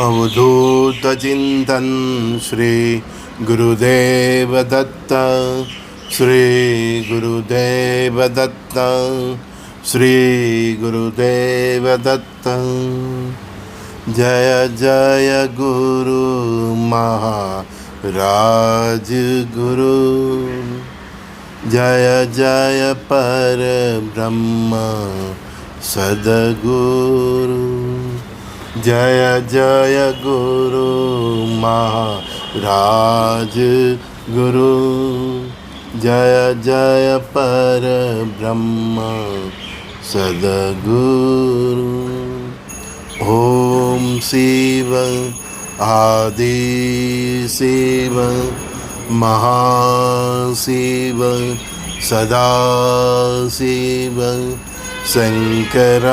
अवधूत चिंतन श्री गुरुदेव दत्त, श्री गुरुदेव दत्त, श्री गुरुदेव दत्त। जय जय गुरु महाराज गुरु, जय जय पर ब्रह्म सद्गुरु, जय जय गुरु महाराज गुरु, जय जय पर ब्रह्म सद्गुरु। ओम शिव आदि शिव महाशिव सदा शिव शंकराय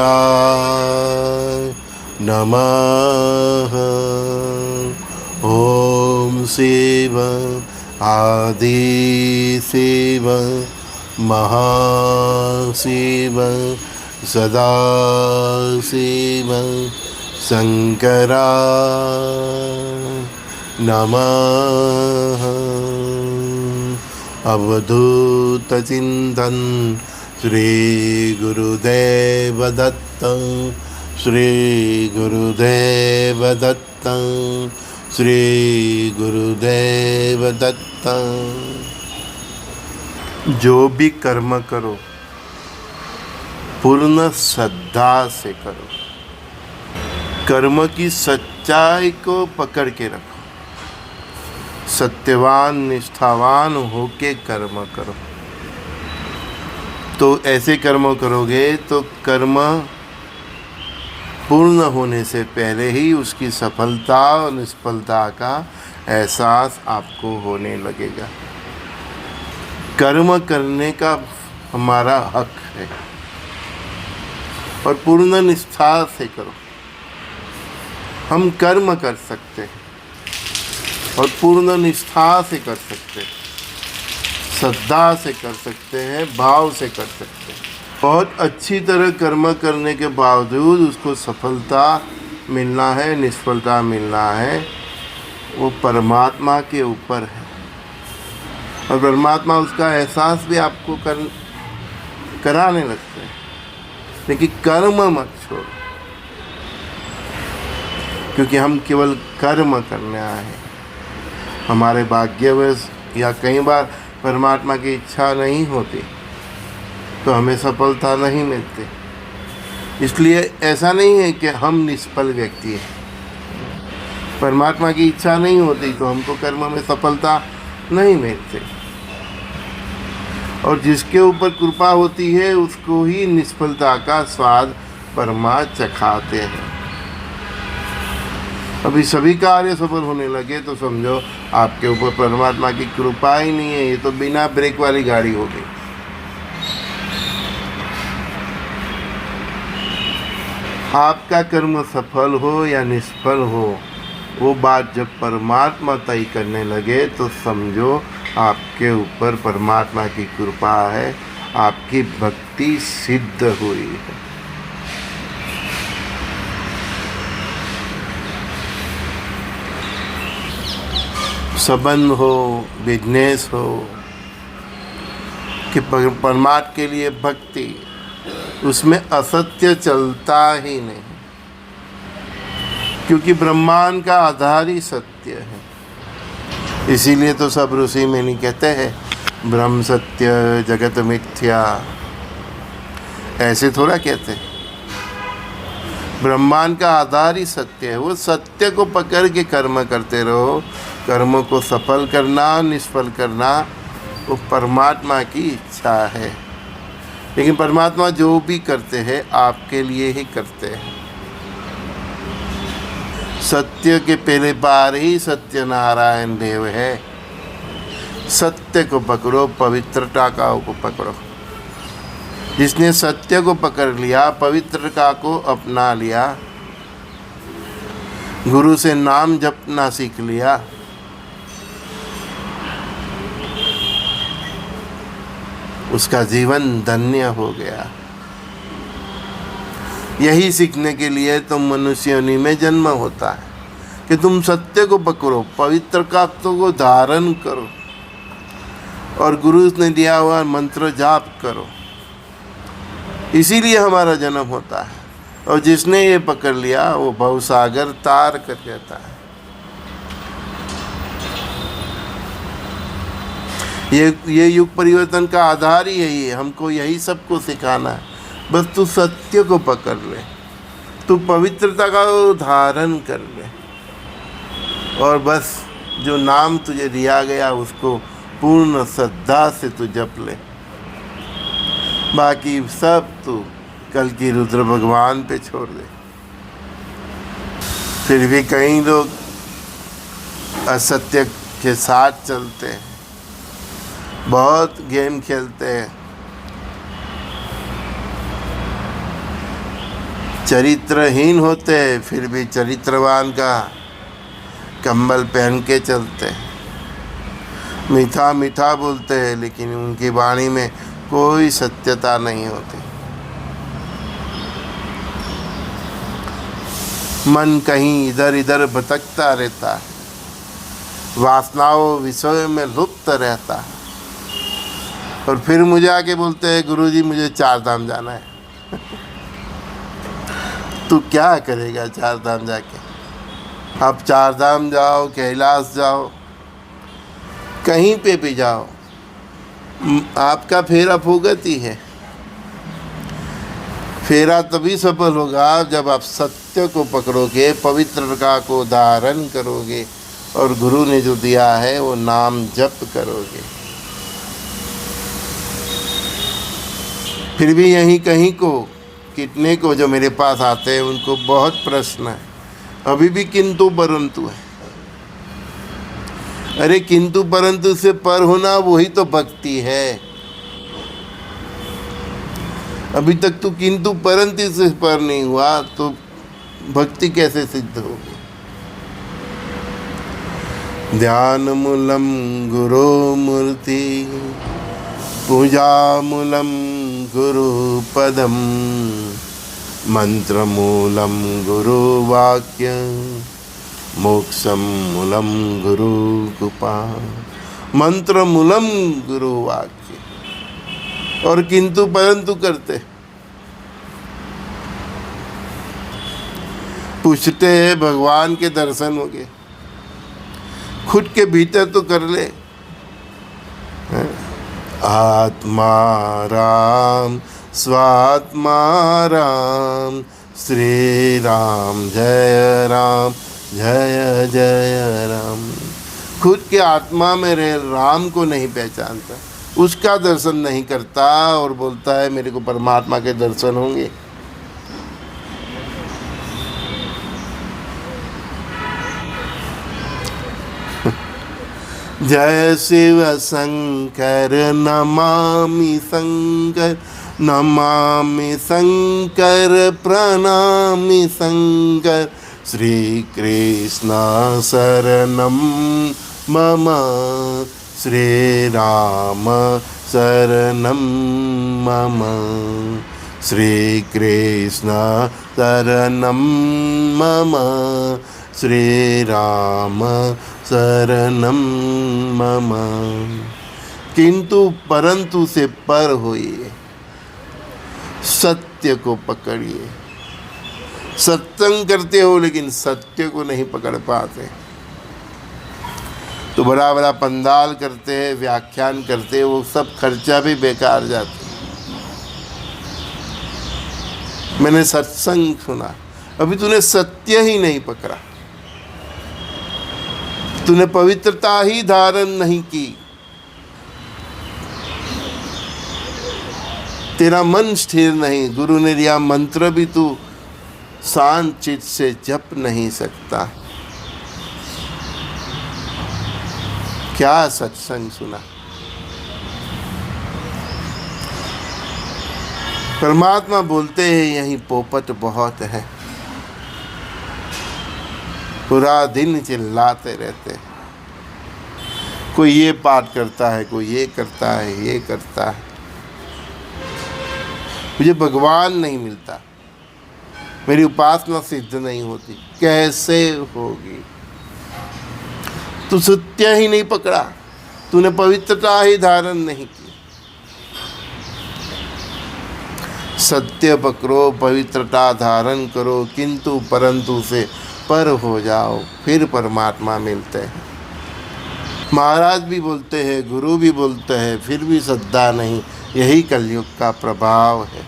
नमः। ओम शिव आदि शिव महाशिव सदा शिव शंकराय नमः। अवधूत चिंतन श्री गुरुदेव दत्त, श्री गुरुदेव दत्त, श्री गुरुदेव दत्त। जो भी कर्म करो पूर्ण श्रद्धा से करो, कर्म की सच्चाई को पकड़ के रखो, सत्यवान निष्ठावान होके कर्म करो। तो ऐसे कर्म करोगे तो कर्म पूर्ण होने से पहले ही उसकी सफलता और निष्फलता का एहसास आपको होने लगेगा। कर्म करने का हमारा हक है और पूर्ण निष्ठा से करो। हम कर्म कर सकते हैं और पूर्ण निष्ठा से कर सकते हैं, श्रद्धा से कर सकते हैं, भाव से कर सकते हैं। बहुत अच्छी तरह कर्म करने के बावजूद उसको सफलता मिलना है, निष्फलता मिलना है, वो परमात्मा के ऊपर है। और परमात्मा उसका एहसास भी आपको कराने लगते हैं। लेकिन कर्म मत छोड़ो, क्योंकि हम केवल कर्म करने आए हैं। हमारे भाग्यवश या कई बार परमात्मा की इच्छा नहीं होती तो हमें सफलता नहीं मिलती। इसलिए ऐसा नहीं है कि हम निष्फल व्यक्ति हैं। परमात्मा की इच्छा नहीं होती तो हमको कर्म में सफलता नहीं मिलती, और जिसके ऊपर कृपा होती है उसको ही निष्फलता का स्वाद परमात्मा चखाते हैं। अभी सभी कार्य सफल होने लगे तो समझो आपके ऊपर परमात्मा की कृपा ही नहीं है, ये तो बिना ब्रेक वाली गाड़ी हो गई। आपका कर्म सफल हो या निष्फल हो, वो बात जब परमात्मा तय करने लगे तो समझो आपके ऊपर परमात्मा की कृपा है, आपकी भक्ति सिद्ध हुई है। संबंध हो, बिजनेस हो कि परमात्मा के लिए भक्ति, उसमें असत्य चलता ही नहीं, क्योंकि ब्रह्मांड का आधार ही सत्य है। इसीलिए तो सब ऋषि मुनि कहते हैं ब्रह्म सत्य जगत मिथ्या। ऐसे थोड़ा कहते हैं, ब्रह्मांड का आधार ही सत्य है। वो सत्य को पकड़ के कर्म करते रहो। कर्म को सफल करना, निष्फल करना वो परमात्मा की इच्छा है। लेकिन परमात्मा जो भी करते हैं आपके लिए ही करते हैं। सत्य के पहले पार ही सत्य नारायण देव है। सत्य को पकड़ो, पवित्रता का को पकड़ो। जिसने सत्य को पकड़ लिया, पवित्रता को अपना लिया, गुरु से नाम जपना सीख लिया, उसका जीवन धन्य हो गया। यही सीखने के लिए तो मनुष्य योनि में जन्म होता है। कि तुम सत्य को पकड़ो, पवित्र तत्व को धारण करो और गुरु ने दिया हुआ मंत्र जाप करो। इसीलिए हमारा जन्म होता है। और जिसने ये पकड़ लिया वो भवसागर तार कर जाता है। ये युग परिवर्तन का आधार ही यही है। हमको यही सबको सिखाना है। बस तू सत्य को पकड़ ले, तू पवित्रता का धारण कर ले और बस जो नाम तुझे दिया गया उसको पूर्ण श्रद्धा से तू जप ले। बाकी सब तू कल की रुद्र भगवान पे छोड़ दे। फिर भी कई लोग असत्य के साथ चलते हैं, बहुत गेम खेलते हैं, चरित्रहीन होते हैं, फिर भी चरित्रवान का कंबल पहन के चलते हैं, मीठा मीठा बोलते हैं, लेकिन उनकी वाणी में कोई सत्यता नहीं होती। मन कहीं इधर इधर भटकता रहता है, वासनाओं विषयों में लुप्त रहता है और फिर मुझे आके बोलते हैं गुरुजी मुझे 4 धाम जाना है। तू क्या करेगा 4 धाम जाके? आप 4 धाम जाओ, कैलाश जाओ, कहीं पे भी जाओ, आपका फेरा फोगत ही है। फेरा तभी सफल होगा जब आप सत्य को पकड़ोगे, पवित्रता को धारण करोगे और गुरु ने जो दिया है वो नाम जप करोगे। फिर भी यहीं कहीं को कितने को जो मेरे पास आते हैं उनको बहुत प्रश्न है, अभी भी किंतु परंतु है। अरे किंतु परंतु से पर होना वही तो भक्ति है। अभी तक तू किंतु परंतु से पर नहीं हुआ तो भक्ति कैसे सिद्ध होगी? ध्यान मूलम गुरु मूर्ति, पूजा मूलम गुरु पदम, मंत्र मूलम गुरु वाक्य, मोक्षम मूलम गुरु कृपा। मंत्र मूलम गुरु वाक्य और किंतु परंतु करते, पूछते हैं भगवान के दर्शन हो गए, खुद के भीतर तो कर ले। आत्मा राम स्वात्मा राम, श्री राम जय राम जय जय राम। खुद के आत्मा में रह राम को नहीं पहचानता, उसका दर्शन नहीं करता और बोलता है मेरे को परमात्मा के दर्शन होंगे। जय शिव शंकर नमामि शंकर, नमामि शंकर प्रणामि शंकर, श्री कृष्ण शरणम मम, श्री राम शरणम मम, श्री कृष्ण शरणम मम, श्री राम शरणम मम। किंतु परंतु से पर होइए, सत्य को पकड़िए। सत्संग करते हो लेकिन सत्य को नहीं पकड़ पाते तो बड़ा बड़ा पंडाल करते हैं, व्याख्यान करते हैं, वो सब खर्चा भी बेकार जाते। मैंने सत्संग सुना, अभी तूने सत्य ही नहीं पकड़ा, तूने पवित्रता ही धारण नहीं की, तेरा मन स्थिर नहीं, गुरु ने दिया मंत्र भी तू शांत चित्त से जप नहीं सकता। क्या सत्संग सुना? परमात्मा बोलते हैं यहीं पोपट बहुत है, पूरा दिन चिल्लाते रहते हैं। कोई ये पाठ करता है, कोई ये करता है, ये करता है, मुझे भगवान नहीं मिलता, मेरी उपासना सिद्ध नहीं होती। कैसे होगी? तू सत्य ही नहीं पकड़ा, तूने पवित्रता ही धारण नहीं की। सत्य पकड़ो, पवित्रता धारण करो, किंतु परंतु से पर हो जाओ, फिर परमात्मा मिलते हैं। महाराज भी बोलते हैं, गुरु भी बोलते हैं, फिर भी श्रद्धा नहीं। यही कलयुग का प्रभाव है।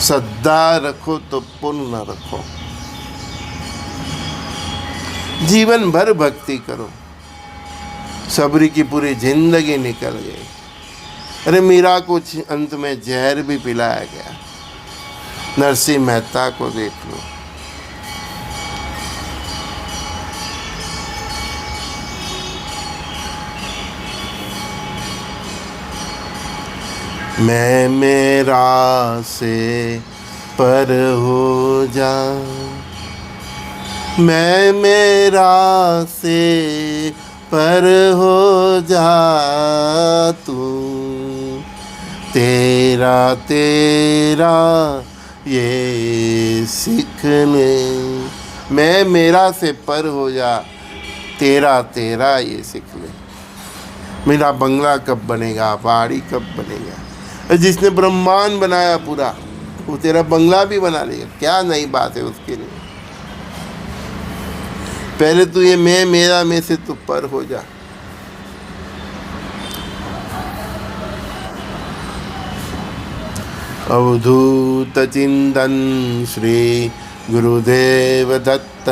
श्रद्धा रखो तो पुण्य न रखो। जीवन भर भक्ति करो। सबरी की पूरी जिंदगी निकल गई। अरे मीरा को अंत में जहर भी पिलाया गया। नरसिंह मेहता को देख लो। मैं मेरा से पर हो जा, मैं मेरा से पर हो जा, तू तेरा तेरा ये सीखने। मैं मेरा से पर हो जा, तेरा तेरा ये सीख ले। मेरा बंगला कब बनेगा, पहाड़ी कब बनेगा। जिसने ब्रह्मांड बनाया पूरा, वो तेरा बंगला भी बना लेगा। क्या नई बात है उसके लिए। पहले तू ये मैं मेरा में से तू पर हो जा। अवधूत चिंतन श्री गुरुदेव दत्त,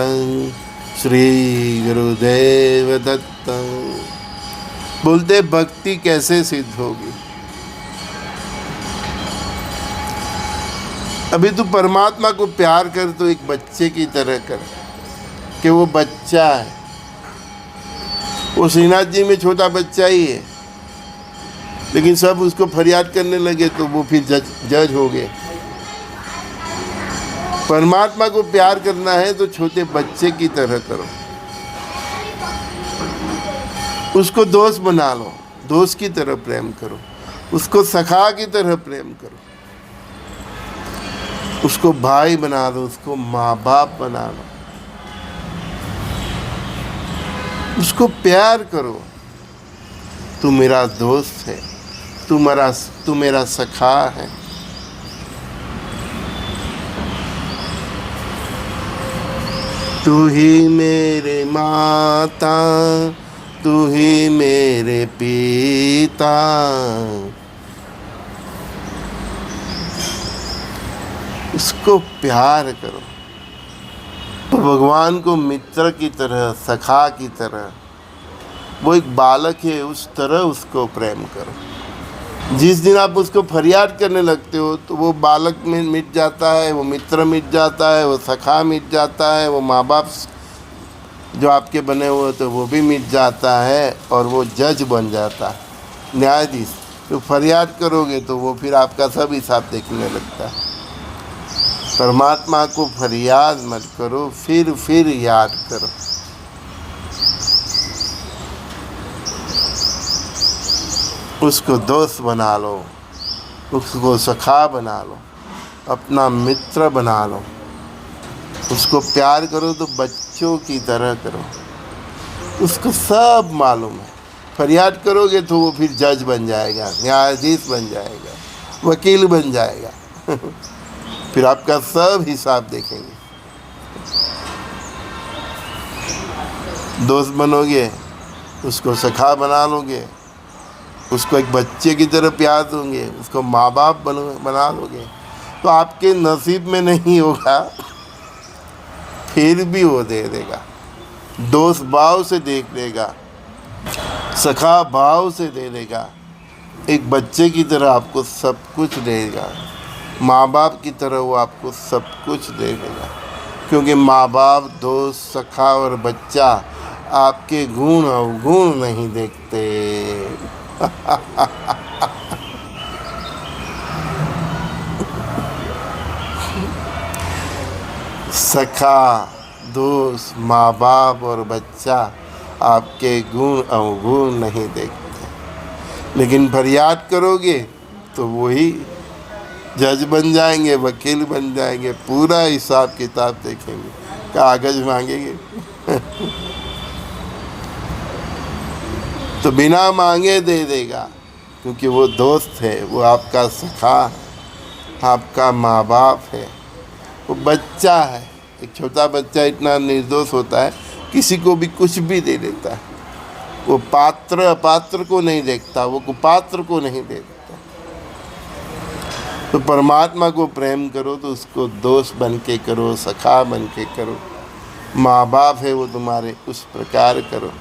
श्री गुरुदेव दत्त। बोलते भक्ति कैसे सिद्ध होगी। अभी तू परमात्मा को प्यार कर तो एक बच्चे की तरह कर, कि वो बच्चा है। वो श्रीनाथ जी में छोटा बच्चा ही है, लेकिन सब उसको फरियाद करने लगे तो वो फिर जज हो गए। परमात्मा को प्यार करना है तो छोटे बच्चे की तरह करो। उसको दोस्त बना लो, दोस्त की तरह प्रेम करो। उसको सखा की तरह प्रेम करो। उसको भाई बना दो, उसको माँ बाप बना लो। उसको प्यार करो। तू मेरा दोस्त है, तू मेरा सखा है। तू ही मेरे माता, तू ही मेरे पिता। उसको प्यार करो। तो भगवान को मित्र की तरह, सखा की तरह, वो एक बालक है उस तरह उसको प्रेम करो। जिस दिन आप उसको फरियाद करने लगते हो तो वो बालक में मिट जाता है, वो मित्र मिट जाता है, वो सखा मिट जाता है, वो माँ बाप जो आपके बने हुए थे वो भी मिट जाता है, और वो जज बन जाता है, न्यायाधीश। तो फरियाद करोगे तो वो फिर आपका सब हिसाब देखने लगता है। परमात्मा को फरियाद मत करो, फिर याद करो। उसको दोस्त बना लो, उसको सखा बना लो, अपना मित्र बना लो। उसको प्यार करो तो बच्चों की तरह करो। उसको सब मालूम है। फरियाद करोगे तो वो फिर जज बन जाएगा, न्यायाधीश बन जाएगा, वकील बन जाएगा। फिर आपका सब हिसाब देखेंगे। दोस्त बनोगे, उसको सखा बना लोगे, उसको एक बच्चे की तरह प्यार दोगे, उसको माँ बाप बना लोगे, तो आपके नसीब में नहीं होगा, फिर भी वो दे देगा। दोस्त भाव से देख लेगा, सखा भाव से दे देगा। एक बच्चे की तरह आपको सब कुछ देगा। माँ बाप की तरह वो आपको सब कुछ दे देगा। क्योंकि माँ बाप, दोस्त, सखा और बच्चा आपके गुण अवगुण नहीं देखते। सखा, दोस्त, माँ बाप और बच्चा आपके गुण अवगुण नहीं देखते। लेकिन फरियाद करोगे तो वही जज बन जाएंगे, वकील बन जाएंगे, पूरा हिसाब किताब देखेंगे। कागज मांगेंगे तो बिना मांगे दे देगा, क्योंकि वो दोस्त है, वो आपका सखा, आपका माँ बाप है। वो बच्चा है, एक छोटा बच्चा इतना निर्दोष होता है, किसी को भी कुछ भी दे देता है। वो पात्र अपात्र को नहीं देखता, वो कुपात्र को नहीं देखता। तो परमात्मा को प्रेम करो तो उसको दोस्त बन के करो, सखा बन के करो। माँ बाप है वो तुम्हारे, उस प्रकार करो।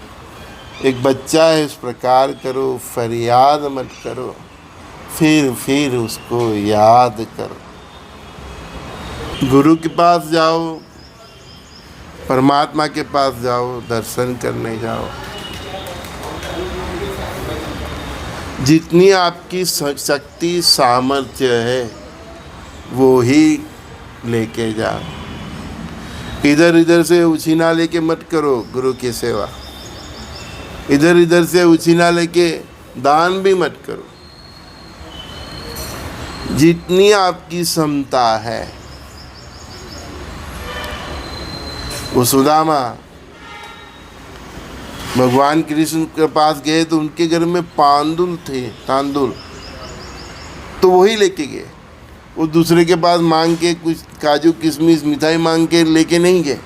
एक बच्चा है उस प्रकार करो, फरियाद मत करो, फिर उसको याद करो। गुरु के पास जाओ, परमात्मा के पास जाओ, दर्शन करने जाओ। जितनी आपकी शक्ति सामर्थ्य है वो ही लेके जाओ। इधर इधर से उछीना लेके मत करो गुरु की सेवा। इधर इधर से उछीना लेके दान भी मत करो। जितनी आपकी क्षमता है। वो सुदामा भगवान कृष्ण के पास गए तो उनके घर में तांदुल तो वही लेके गए। वो दूसरे के पास मांग के कुछ काजू किशमिश मिठाई मांग के लेके नहीं गए।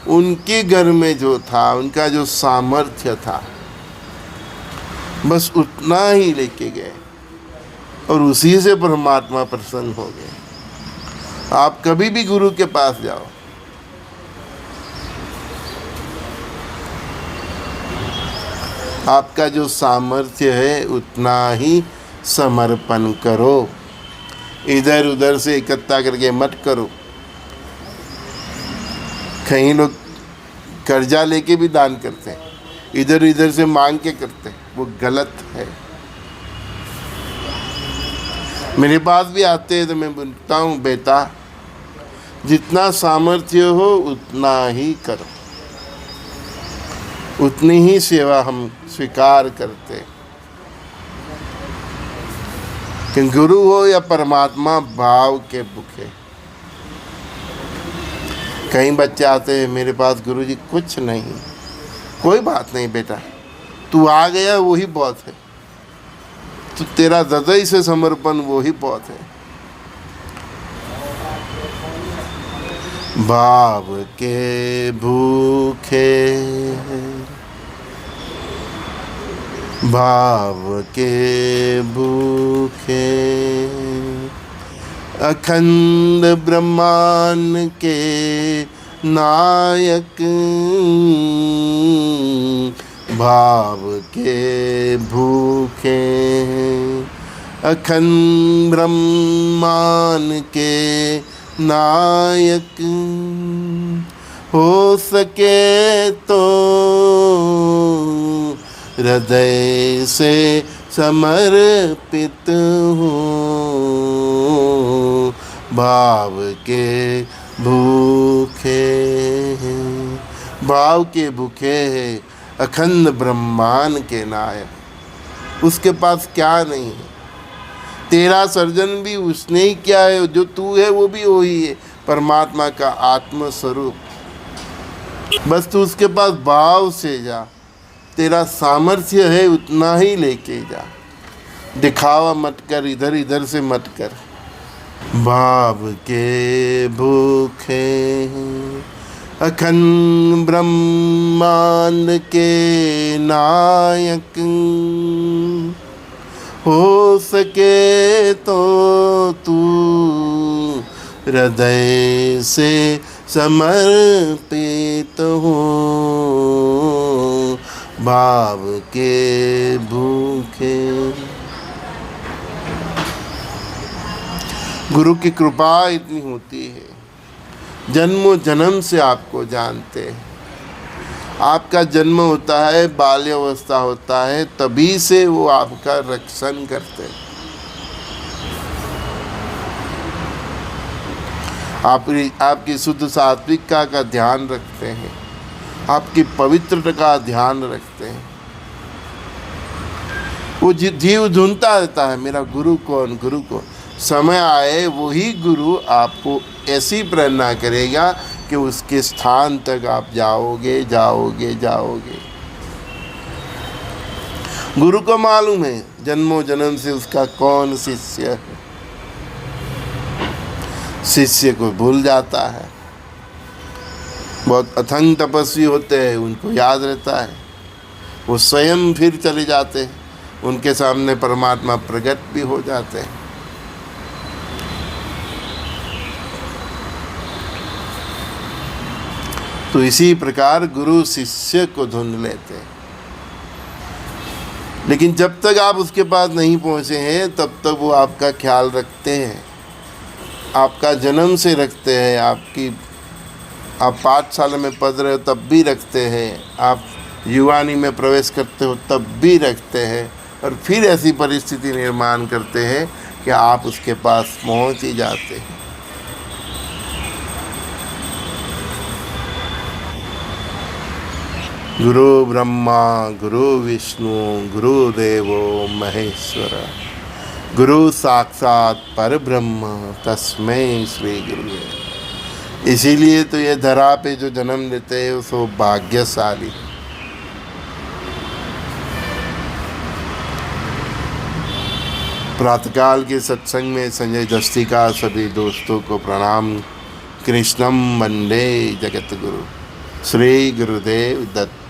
उनके घर में जो था, उनका जो सामर्थ्य था, बस उतना ही लेके गए और उसी से परमात्मा प्रसन्न हो गए। आप कभी भी गुरु के पास जाओ, आपका जो सामर्थ्य है उतना ही समर्पण करो। इधर उधर से इकट्ठा करके मत करो। कहीं लोग कर्जा लेके भी दान करते हैं, इधर इधर से मांग के करते हैं, वो गलत है। मेरे पास भी आते हैं तो मैं बोलता हूँ, बेटा जितना सामर्थ्य हो उतना ही करो, उतनी ही सेवा हम स्वीकार करते हैं। कि गुरु हो या परमात्मा, भाव के भूखे। कई बच्चे आते हैं मेरे पास, गुरुजी कुछ नहीं। कोई बात नहीं बेटा, तू आ गया वही बहुत है। तो तेरा हृदय से समर्पण वही बहुत है। भाव के भूखे, भाव के भूखे, अखंड ब्रह्मांड के नायक। भाव के भूखे, अखंड ब्रह्मांड के नायक। हो सके तो हृदय से समर्पित हो। भाव के भूखे हैं, भाव के भूखे हैं, अखंड ब्रह्मांड के नायक। उसके पास क्या नहीं है। तेरा सर्जन भी उसने ही किया है, जो तू है वो भी वही है, परमात्मा का आत्म स्वरूप। बस तू उसके पास भाव से जा। तेरा सामर्थ्य है उतना ही लेके जा, दिखावा मत कर, इधर इधर से मत कर। भाव के भूखे, अखंड ब्रह्मांड के नायक। हो सके तो तू हृदय से समर्पित हो। भाव के भूखे। गुरु की कृपा इतनी होती है, जन्मों जन्म से आपको जानते हैं। आपका जन्म होता है, बाल्य अवस्था होता है, तभी से वो आपका रक्षण करते हैं। आपकी शुद्ध सात्विकता का ध्यान रखते हैं, आपकी पवित्रता का ध्यान रखते हैं। वो जीव ढूंढता रहता है, मेरा गुरु कौन, गुरु कौन। समय आए वही गुरु आपको ऐसी प्रेरणा करेगा कि उसके स्थान तक आप जाओगे जाओगे जाओगे। गुरु को मालूम है जन्मों जन्म से उसका कौन शिष्य है। शिष्य को भूल जाता है। बहुत अथंग तपस्वी होते हैं, उनको याद रहता है, वो स्वयं फिर चले जाते हैं, उनके सामने परमात्मा प्रकट भी हो जाते हैं। तो इसी प्रकार गुरु शिष्य को ढूंढ लेते हैं। लेकिन जब तक आप उसके पास नहीं पहुंचे हैं तब तक वो आपका ख्याल रखते हैं, आपका जन्म से रखते हैं, आप पाठशाला में पढ़ रहे हो तब भी रखते हैं, आप युवानी में प्रवेश करते हो तब भी रखते हैं, और फिर ऐसी परिस्थिति निर्माण करते हैं कि आप उसके पास पहुंच ही जाते हैं। गुरु ब्रह्मा गुरु विष्णु गुरुदेवो महेश्वर, गुरु साक्षात परब्रह्म तस्मै श्री गुरुवे। इसीलिए तो ये धरा पे जो जन्म लेते हैं वो भाग्यशाली। प्रातःकाल के सत्संग में संजय दस्ती का सभी दोस्तों को प्रणाम। कृष्णम वंदे जगत गुरु। श्री गुरुदेव दत्त।